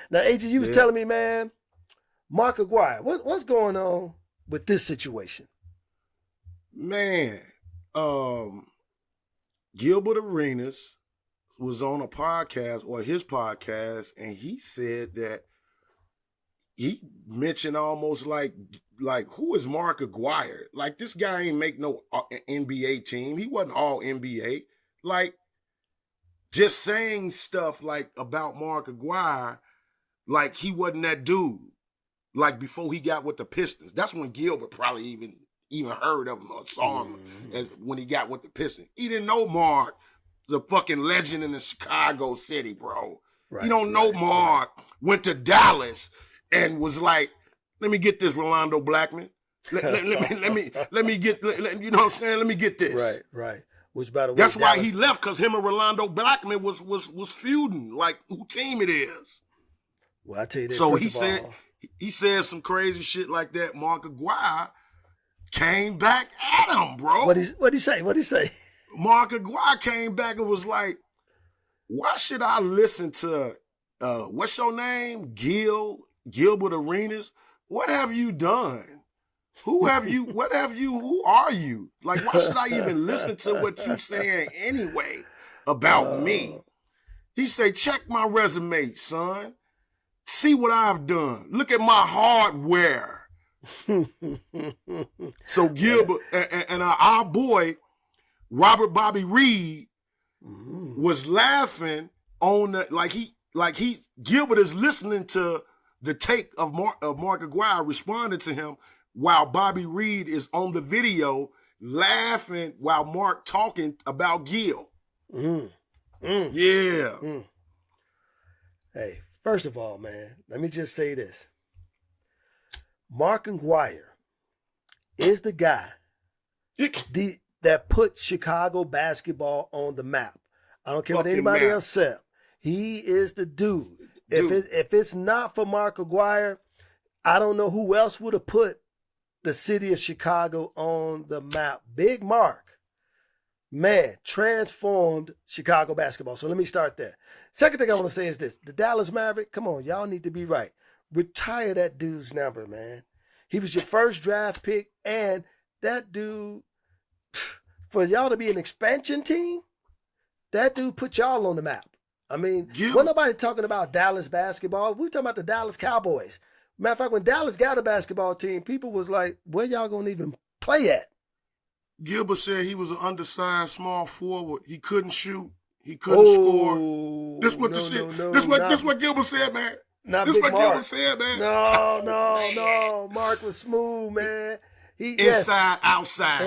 Now, AG, you was telling me, man, Mark Aguirre, what's going on with this situation? Man, Gilbert Arenas was on a podcast or his podcast, and he said that he mentioned almost like who is Mark Aguirre? Like, this guy ain't make no NBA team. He wasn't all NBA. Like, just saying stuff like about Mark Aguirre, like he wasn't that dude. Like before he got with the Pistons. That's when Gilbert probably even heard of him or saw him as when he got with the Pistons. He didn't know Mark, the fucking legend in the Chicago city, bro. Right, you don't know Mark went to Dallas and was like, let me get this, Rolando Blackman. Let me get, you know what I'm saying? Let me get this. Right. Which, by the way, that's why he left, because him and Rolando Blackman was feuding, like who team it is. Well, I tell you that. So he said some crazy shit like that. Mark Aguirre came back at him, bro. What'd he say? Mark Aguirre came back and was like, why should I listen to what's your name? Gilbert Arenas? What have you done? Who are you? Like, why should I even listen to what you saying anyway about me? He said, check my resume, son. See what I've done. Look at my hardware. So Gilbert and our boy, Robert Bobby Reed, was laughing on the, Gilbert is listening to the take of Mark Aguirre responding to him while Bobby Reed is on the video laughing while Mark talking about Gil. Yeah. Hey, first of all, man, let me just say this. Mark Aguirre is the guy that put Chicago basketball on the map. I don't care what anybody else said. He is the dude. If it's not for Mark Aguirre, I don't know who else would have put the city of Chicago on the map. Big Mark, man, transformed Chicago basketball. So let me start there. Second thing I want to say is this. The Dallas Mavericks, come on, y'all need to be right. Retire that dude's number, man. He was your first draft pick, and that dude, for y'all to be an expansion team, that dude put y'all on the map. I mean, when nobody talking about Dallas basketball, we talking about the Dallas Cowboys. Matter of fact, when Dallas got a basketball team, people was like, where y'all gonna even play at? Gilbert said he was an undersized small forward. He couldn't shoot. He couldn't score. This what Gilbert said, man. This what Gilbert said, man. No. Mark was smooth, man. Inside, outside.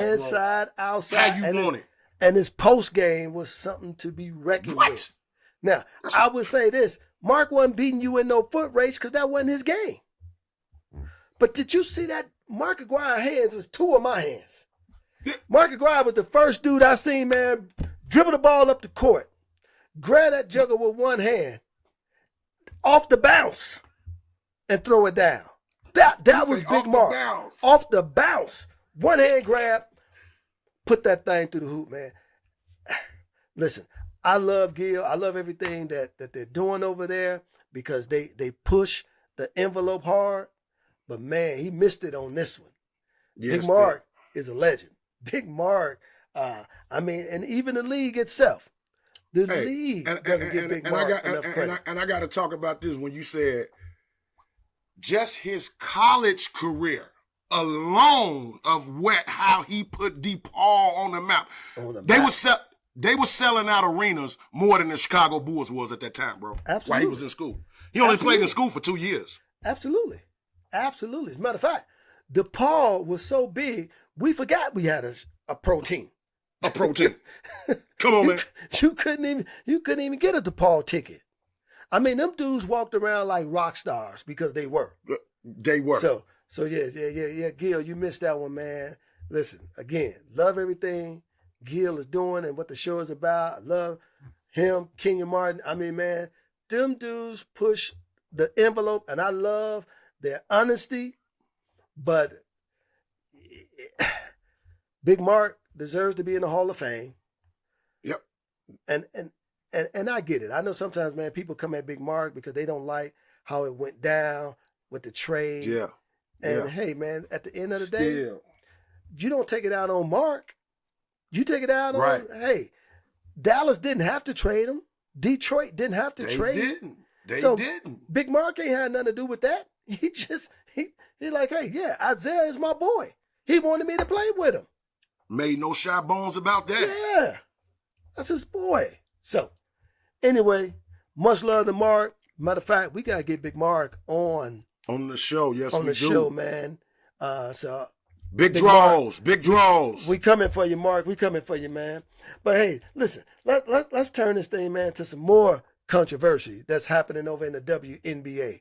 Outside. How you want it? And his post game was something to be reckoned with. Now, I would say this. Mark wasn't beating you in no foot race because that wasn't his game. But did you see that Mark Aguirre's hands was two of my hands? Mark Aguirre was the first dude I seen, man, dribble the ball up the court, grab that jugger with one hand, off the bounce, and throw it down. That was Big Mark. Off the bounce. One hand grab, put that thing through the hoop, man. Listen, I love Gil. I love everything that they're doing over there because they push the envelope hard. But, man, he missed it on this one. Yes, Big Mark is a legend. Big Mark, and even the league itself. The league doesn't give Big Mark enough credit. And I got to talk about this when you said just his college career alone of how he put DePaul on the map. They were selling out arenas more than the Chicago Bulls was at that time, bro. Absolutely. While he was in school. He only played in school for 2 years. Absolutely. As a matter of fact, DePaul was so big, we forgot we had a pro team. A pro team. Come on, man. You couldn't even get a DePaul ticket. I mean, them dudes walked around like rock stars because they were. They were. So yeah. Gil, you missed that one, man. Listen, again, love everything Gil is doing and what the show is about. I love him, Kenyon Martin. I mean, man, them dudes push the envelope, and I love their honesty. But Big Mark deserves to be in the Hall of Fame. Yep. And I get it. I know sometimes, man, people come at Big Mark because they don't like how it went down with the trade. Yeah. And yeah. hey, man, at the end of the day, Still. you don't take it out on Mark. You take it out Right. on, hey, Dallas didn't have to trade him. Detroit didn't have to trade him. They So, didn't. Big Mark ain't had nothing to do with that. He like, hey, yeah, Isaiah is my boy. He wanted me to play with him. Made no shy bones about that. Yeah, that's his boy. So, anyway, much love to Mark. Matter of fact, we gotta get Big Mark on the show. Yes, on we the do. show, man. So Big draws. Big draws. we coming for you, Mark. We coming for you, man. But hey, listen, let's turn this thing, man, to some more controversy that's happening over in the WNBA.